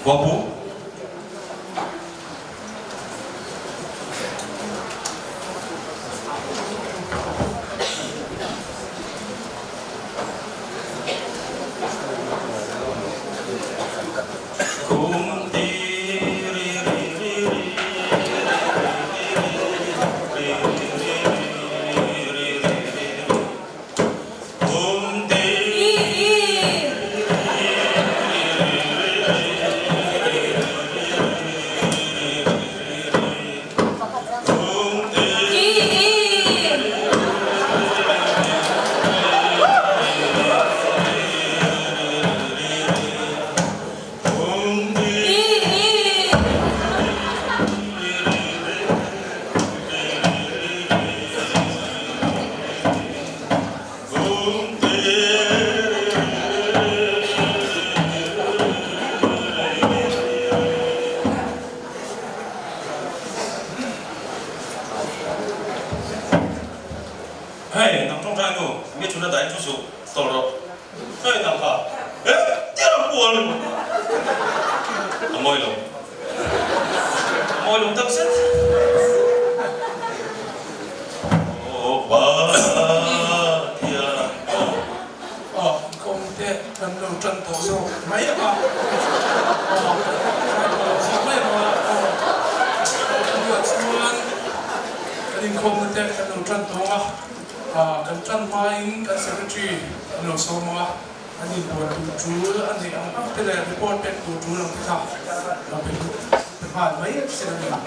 Wapu Hey, nằm trong trai ngủ, biết chúng ta đánh chú sụp, tổ rồi. Hey, nằm khả. Ê, tiếc là buồn. Môi lùng. Môi lùng tâm sức. Ồ, bà thìa. Không thể cần đầu trần tổ rồi. Mấy ạ? Mấy ạ? Không thể cần đầu trần tổ ạ. Kan trăn mai kan secretary no so mo ani buat tuju ani ang tele report pen tuju lang kita tapi tepat baik sedang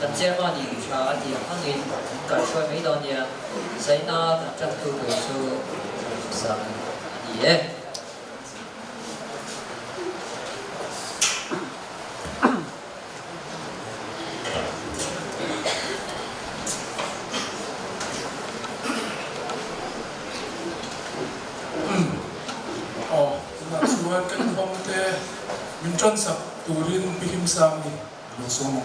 但这个你查你看你改出没到你，谁呢？这都会出啥也。那说跟他们的民众上都人比他们上的有什么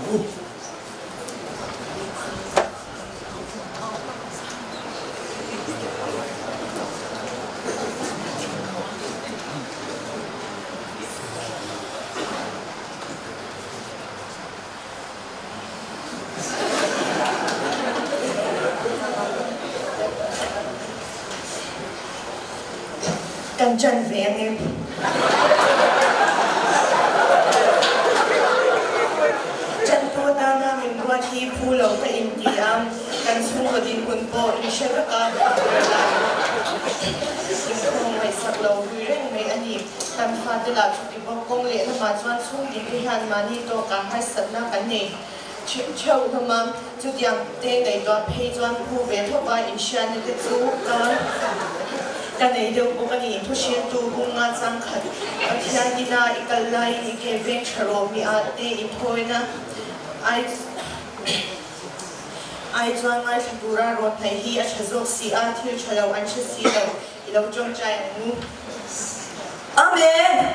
？Kan chân về anh em chân tua ta na mình qua thi phu lâu ka India kan sung ka din kun po in siya ka không may sắc lâu huy rin may ani tan pha de la chu ti bok kong le na ma chuan sung din ki han ma ni to ka hai sat na kan nei cheu thama chu tiang te nei to phei chuan phu ve tho ba in siya ni te chu ka cái này đều có cái gì thu xuyên tu bung ngã sang khẩn, thì anh đi na ikal lai ni ke veng charo mi ate ipoi na, ai chuan ai thura ron thai hi a chazok si a thil chalo an che si lo, ilo jong chai nu, amen.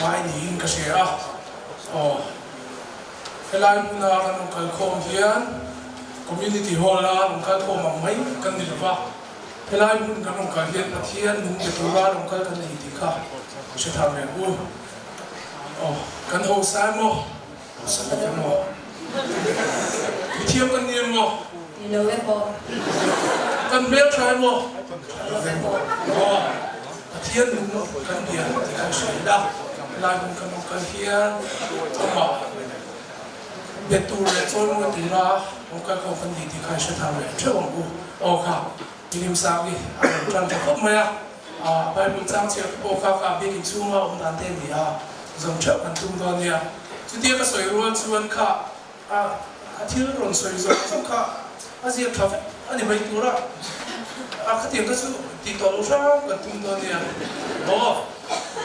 Mai ni kasi kailan mo na kanong kalkom hiyan community hall na nung kalkom ang may kanila kailan mo kanong kalhiyan at hiyan nung detura nung kalkan na hindi ka siya tama mo kan hosan mo sabihin mo itiyam kan niyan mo kan bel try mo at hiyan nung kan hiyan ikaw siya ila kailan mo kanong kalhiyan betul betul mo tira o ka ko pandi ti ka siya tama chewang ko o ka pinim sabi ang tran ta ko maya Bible trang siya o ka ka bikin sunga on ante niya zong chap an tum do niya tu dia ka soi ruan suan ka athil ron soi zo ka asia traffic ani mai tura akhatin ka su ti to lo sa ka tum to nia o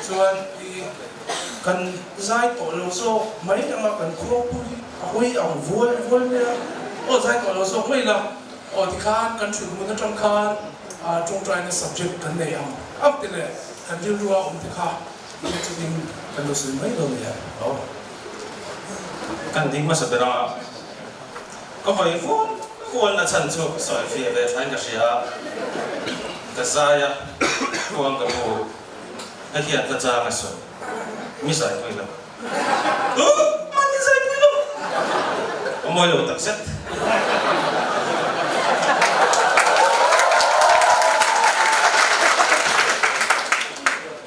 chuan I kan zai to lo so mai anga kan kho pu ahoi ang vol nia o zai to lo so mai la o ti khan kan chu mu na tram khan trong trai na subject kan nei am up ti le kan ju ruwa ti kha ni chu ding kan lo su mai lo nia o kan ding ma sa bera có phải quân là chân chụp sỏi phía về thái cái gì à cái sai à quân cái mù cái hiện cái trang cái sỏi mi sai quên了mà mi sai quên了ông mới được tập set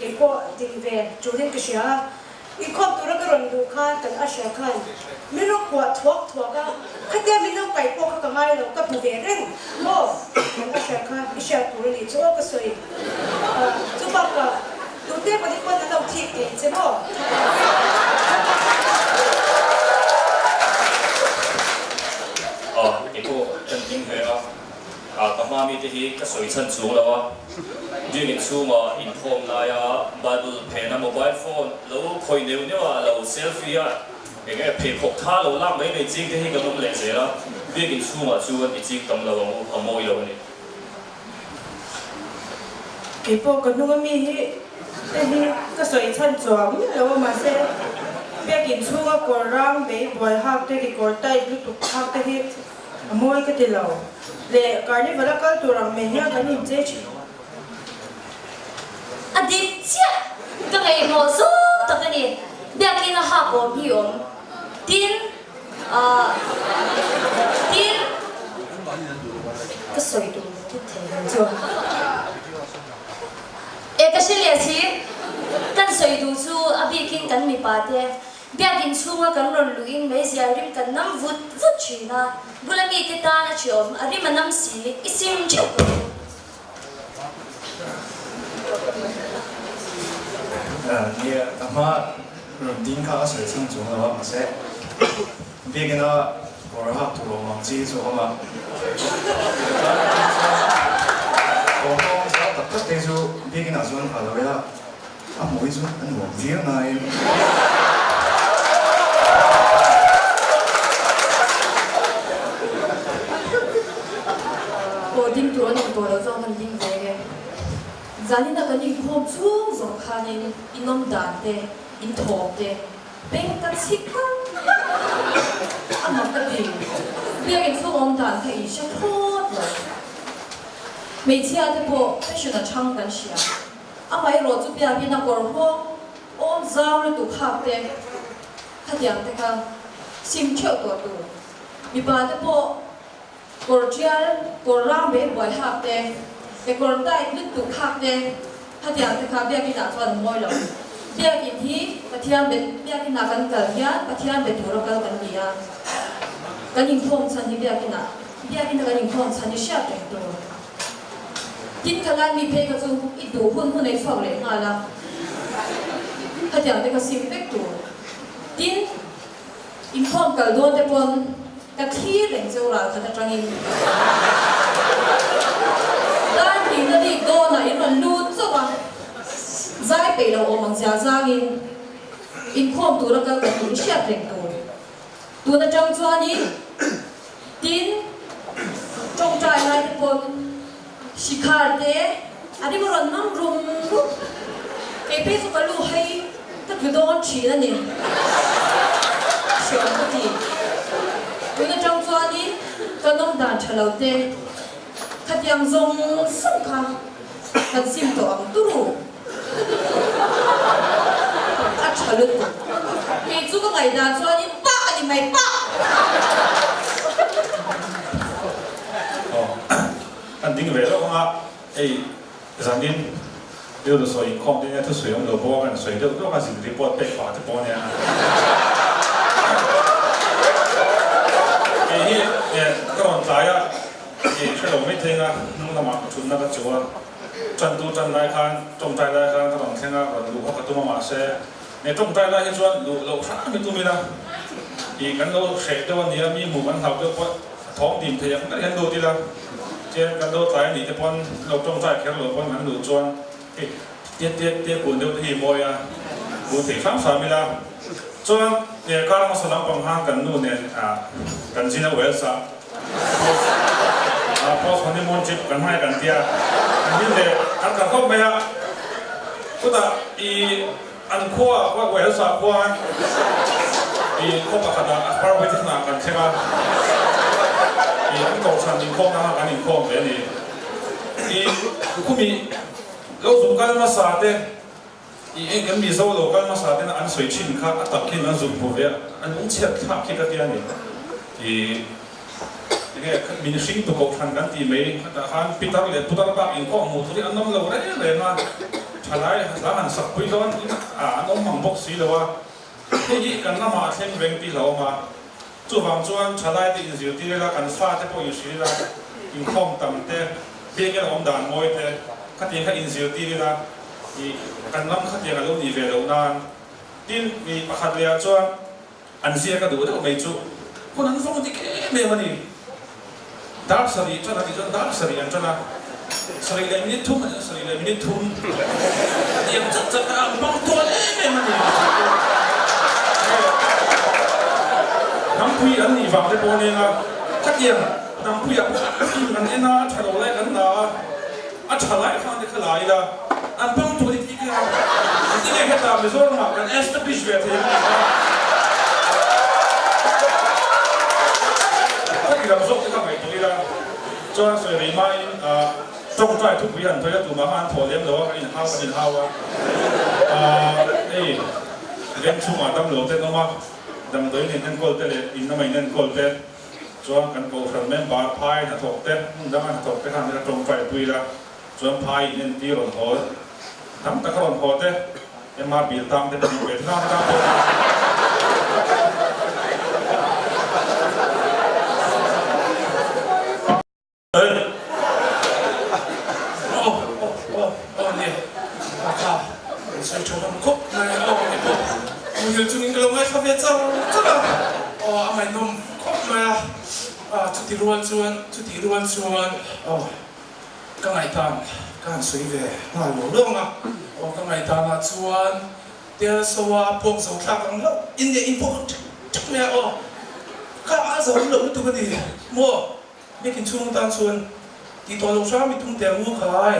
cái cô đi về chủ đến cái gì àอีครอบตัวเราก็รอนดูข้ากันอาเซียขันไม่รู้ขวดทวกก็ขัดแย้งไม่รู้ไก่พวกก็ไม่รู้ก็ผู้เวรเร่งโม่กันอาเซียขันอาเซียตัวนี้ชั่วก็สวยจุบักก็ดูเต้ปฏิบัติเราทีเก่งใช่ไหมอ๋อไอ้พวกจันทิงเหรอก็มามีที่ก็สวยชั้นสูงแล้ววะยืนสูงมาอินโฟมลายบัตรเพนโมบายโฟนแล้วคอยเดียวเนี่ยว่าเราเซลฟี่อ่ะอย่างเงี้ยเพจพกท่าเราล่างไม่ในจริงที่กำลังเล็กเสียแล้วยืนสูงมาสูงอีจริงตรงเราเอาโมยเราเนี่ยไอ้พวกก็นึกว่ามีแต่นี่ก็สวยชั้นสูงแล้วมาเซ่เบี้ยกินสูงก็กอร่างเบี้ยบอยหักแต่กี่กอใต้ลุตุกหักแต่ที่โมยก็ที่เราเลยการนี้เวลาก็ตัวเราไม่เหี้ยกันนี่เจ๊ชิอดีตเชี่ยก็ไงโมซูตอนนี้เด็กกินอาหารบนพี่องทินก็สวยดูที่เทนจ้ะก็เฉลี่ยสิกันสวยดูชูอภิกินกันมีปาเต้เด็กกินชูว่ากันรอนลุยไม่เสียริมกันน้ำวุดชีนะบุลมีติตานะชมอริมันน้ำสีอิสิมจุเนี่ยแต่ว่าดิ้งข้าวสวยชั้นสูงแล้วว่ามาเสะเบี้ยกันว่าก็เราหักถูกลงมาจีสูงมาก็ห้องสาวตัดตัดเดี๋ยวเบี้ยกันอาจจะหาเราเวลามวยจุอันหวงเดียวไงโอ้ดิ้งตัวหนึ่งตัวเราต้องมันดิ้งไปไงZani na kaning hom chung zong khanin inom dan te in thok te beng ka chika ama ka ding bia in fu om dan ka I sha thot lo mei chia te po passion na chang kan sia amai ro chu bia bi na kor ho om zaw le tu khap te khatiang te ka sim cheu to tu mi ba te po kor chial kor ram be boy hap te cái con tay đứt tụ khạc đen, hạt tiền thì khạc bia cái nào cho nó môi lắm, bia cái thì bát thiên bia cái nào cần cần nhá, bát thiên bia thủ nó cần gì à, cái những phong sản thì bia cái nào cái những phong sản thì share được rồi, tin cái này mi phải cái chỗ ít đủ hun này phao lên ngay là, hạt tiền thì cái sim vector tụ, tin in phong cái đồ thì pon cái thi lên chỗ là cái trang inด้านที่นั่นอีกโดนอ่ะมันรูดซะว่าใจไปเราออกมาจากจางอินข้อมตัวเราก็เป็นตัวเชี่ยเร่งตัวนั้นจังจวนนี้ดินจงใจอะไรทุกคนชิคาร์เดอันนี้มันนั่งรุมเอเปสุกลูให้ถ้าคือโดนฉีนั่นนี่เชื่อมดีตัวนั้นจังจวนนี้ก็น้องด่านเฉลาเดขัดยังทรงสังขังขัดซิมตัวอังตุรุอัดฉลุดเฮ้ยจู่ก็ไงด่านส่วนนี้ป้าอันนี้ไม่ป้าอ๋ออันดิ้งเวลาว่าไอ้สันดินเดี๋ยวเราสวยคอมที่เนี่ยถ้าสวยเราบอกกันสวยเดี๋ยวก็มาสิ่งรีพอร์ตเป็กกว่าที่บอกเนี่ยไอ้ที่เนี่ยก็มันตายอ่ะช่วยเราไม่ทิ้งอ่ะน้องละหมาดชุนนักจั่วจันตูจันได้คันจงใจได้คันก็ต้องแข่งอ่ะลูกเขากระตุ้มมาเสียเนี่ยจงใจได้ที่ส่วนลูกเราข้าไม่ตุ้มนะอีกกันเราเสกตัวนี้มีหมู่บ้านเขาเรียกว่า ท้องดิ่มเทียงกันเห็นดูทีละเจนกันดูใจหนีจะพ้นเราต้องใจแข็งเราพ้นหันดูจวนเตี้ยกุนเดียวที่มวยอ่ะบุตรข้ามสามเวลาจวนเนี่ยการมาสนับบังคับกันนู่นเนี่ยกันจีนเวลซ่าพอคนที่มนจิบกันให้กันเตี้ยนี่เลยอันกันเข้าไปอ่ะก็แต่อีอันขั้วว่าเวลซ่าขั้วอีข้อประกาศพระวิทนากันใช่ไหมอีอันก่อชันอีข้อนะอันอีข้อแบบนี้อีคุมีเราสุกันมาสาเตอีเองก็มีโซ่เรากันมาสาเตนะอันสวยชินค่ะตักกินอันสุกผู้เดียอันอุ้งเชียดทักคิดกันที่อันนี้อีเนี่ยมีสิ่งตัวก่อชันกันที่ไม่แต่ขันพิจารณาพุทธบักอินข้อมูลที่อันนั้นเราเลยนะฉลายหลังอันสักปีแล้วอันนั้นมังบกสีเลยว่าที่กันน้ำมาเช่นเวงปีเรามาจู่บางจวนฉลายที่อินสิวที่เรากันฟาดที่พวกอินสิเราอินข้อมตั้งแต่เพียงแค่อมด่านมวยแต่ขัดยังแค่อินสิวที่เรากันน้ำขัดยังกันรู้ดีเวลนานที่มีประคัดเรียจวนอันเสียก็ดูได้ก็ไม่จู่คนนั้นฟังที่แค่เมื่อวันนี้ดาร์สรีจวนอะไรจวนดาร์สรีอันจวนสรีเลยมินิทุ่มสรีเลยมินิทุ่มยังจะบางตัวเลยเมื่อวันนี้น้ำพุยอันนี้ฟังได้โบนี่นะถ้าเกี่ยงน้ำพุยอันนี้นะฉลองอะไรกันนะอันฉลายฟังได้ขลายละอันบางตัวที่กันที่เนี่ยแค่ตามไปส่วนมากกันเอสต์บิชเวทยังไงถ้าเกี่ยวกับส่วนที่ทำไมตัวนี้ละจนส่วนนี้ไม่จงใจทุกวิญญาณตัวนี้ตัวมาหันถั่วเลี้ยงหรือว่าอินฮาวอินฮาวนี่เลี้ยงชุ่มอ่ะตั้งหลวงเต้นออกมาดังโดยนี่นั่นก็เตะอินน้ำมันนั่นก็เตะจวนกันก็ขันแม่บาร์พายนะถกเตะดังนั้นถกเตะทางนี้ตรงไปปุยละจวนพายนั่นตีรอนหัวทำตะกร้อนหัวเตะยังมาบีบตามเตะบีบเวทน้ำตามเฮ้ยโอ้เนี่ยราคาใช้โชว์ทำคุกนายเอาไอ้พวกมึงอยู่จุดนี้ก็ลงให้ข้าพเจ้าจ้าอ๋ออาไม่นมครบมาทุกที่รวนชวนก็ไงตามการสวยเวน่าหลงเรื่องอ่ะก็ไงตามชวนเดี๋ยวสวาพวงสงครามกันแล้วอินเดียอินพวกจักแม่ข้าอาสาหลงตัวดีมั่วไม่กินช่วงตามชวนที่ตัวลูกชายมีทุ่งแต่หูขาย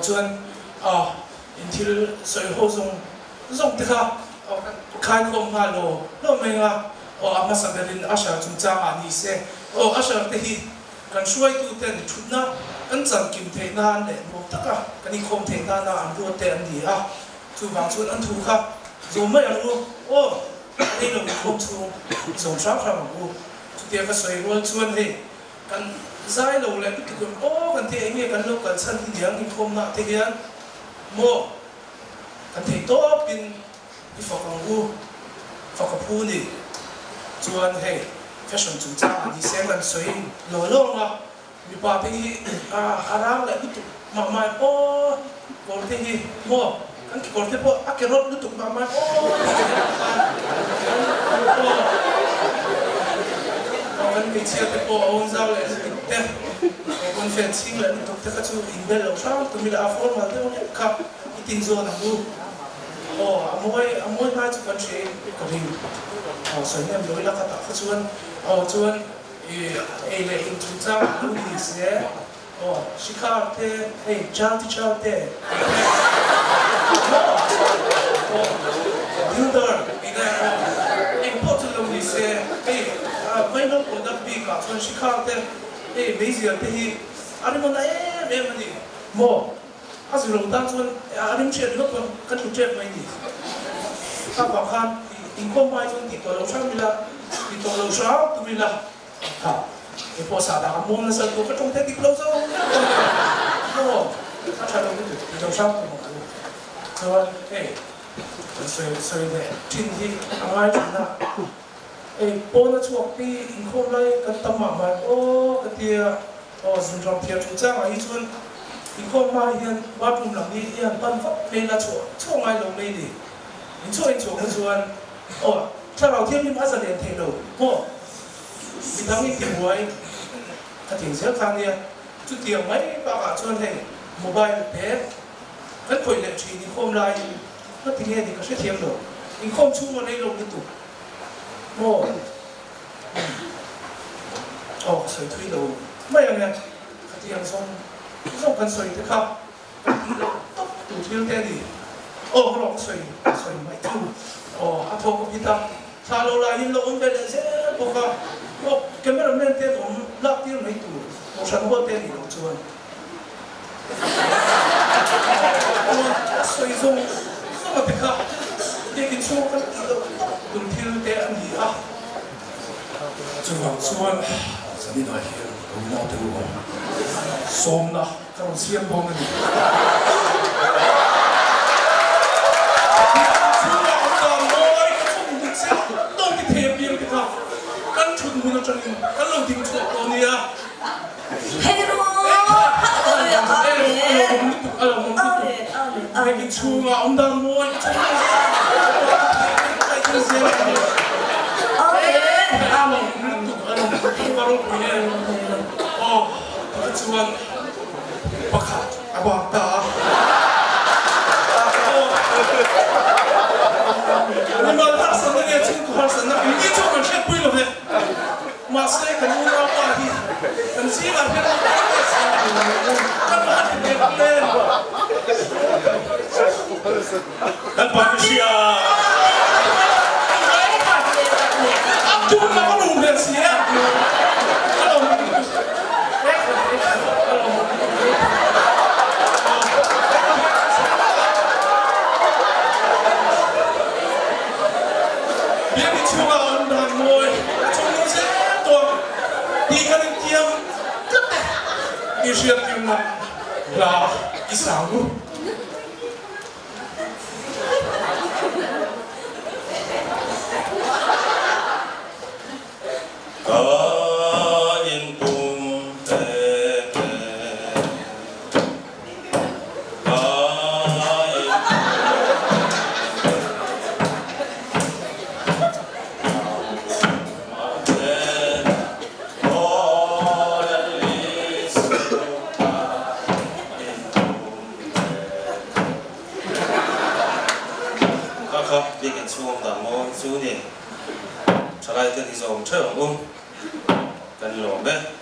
ชวนอินทิลสวยโหส่งที่ข้าขายคมพาโลแล้วไม่งั้นอามาสักเดือนอาชาจุนจ้างอันนี้เสียอาชาเที่กันช่วยตัวเต็มชุดน่ะกันจังกิมเทนานเลยบอกตะกันกันนี่คมเทนานอันรัวเต็มดีทุกบางส่วนอันถูกครับส่งไม่รู้นี่เราคมส่งชอบครับกูทุกเดียวก็สวยรัวชวนให้กันใจเราเลยทุกคนกันที่ไอ้เนี่ยกันลูกกันสั้นที่เดียวนี่คมน่ะที่เดียวโม่กันที่โต๊ะเป็นที่ฝากของกูฝากกับผู้นี่ชวนให้แฟชั่นจุดจ้าดีเซลกันสวยหล่อล่อมามีปาร์ตี้อาร่างเลยทุกมาไม่ก่อนที่โม่กันก่อนที่พวกอักเกรถทุกมาไม่กันมีเชียร์ที่พวกเอาเจ้าเลยเต้คนแฟนซิ่งเลยทุกที่เขาชูอินเบลล์ชอบตัวมีลาฟอร์มาเต้ครับอีติงโซนกูอมวยมาจากคนเชียร์ก็ดีส่วนนี้มีเวลาก็ตัดชวนเลยอินทุจ้าลูกดิเซ่ชิคาเต้จานที่ชอบเต้ดิวเดอร์อีกแล้วอินพุตลูกดิเซ่ไม่รู้คนดับบีกับส่วนชิคาเต้เบสิร์เต้อันนี้มันเรื่องนี้โม่อาศัยลงตั้งส่วนอันนี้เชื่อลูกกันถูกเชื่อไม่ดีถ้าบางครั้งอินคอมไมซ์ติดตัวเราชอบมีละติดตัวเราชอบตัวมีละครับไอ้พอสาดามงนั่นสักตัวก็ต้องเทติดเราซะโอ้ถ้าใช่เราไม่ติดเราชอบตัวมันแต่ว่าสวยเลยทิ้งที่อะไรจุดน่ะโปนช่วงปีอินคอมไลน์กันตั้มมากันเดียสุนทรเทียจุดจ้างไอ้ชวนอินคอมมาเฮียนบ้านปุ่มหลังนี้เฮียนบ้านฟักเป็นละช่วงไงลงไม่ดีอินช่วยชวนถ้าเราเทียบที่มาเสด็จเทโล มีทั้งมีที่หวยถ้าถึงเสียครั้งเนี่ยจุดเดียวไหมปากอาชวนให้โมบายแพ้ก็คุยเล็กชีนี่คมลายก็ทีนี้นี่ก็ใช้เทียมหรอกนี่คมชุ่มมาในลงในตุ่มโม่ออกสวยทุยโลไม่อย่างเงี้ยเทียมส่งกันสวยนะครับดูที่เรื่องดีโอ้ร้องสวยไม่ถูกโอ้อาทก็พิทักษ์ชาโลลาหินโลอุ่นเป็นเสียพวกเขาโอ้แกไม่รู้เรื่องเต้นผมรักที่ไม่ถูกโอ้ฉันว่าเต้นอีกชวนสวยส่งมาพิทักษ์เด็กกินช่วงกันดูที่เรื่องเต้นดีอ่ะจังหวะชวนสันนิษฐานผมน่าจะรู้ส้มนะกำลังเสียงบองกันอยู่무너져있는 깔롱 딩초 오니야 헤로 내게 추가 온다 뭐 그렇지만 박하 아봤다 이만 할수는 친구 할수는 이게 정말 최고로 해 마스에 그냥 나와기 근시가 해도 난 바꾸시야 앞쪽은 나가는 오면시야 이시였기만 라 이상우 얘기 추억다 뭐 수니 잘할 때 이제 엄청 간일로 네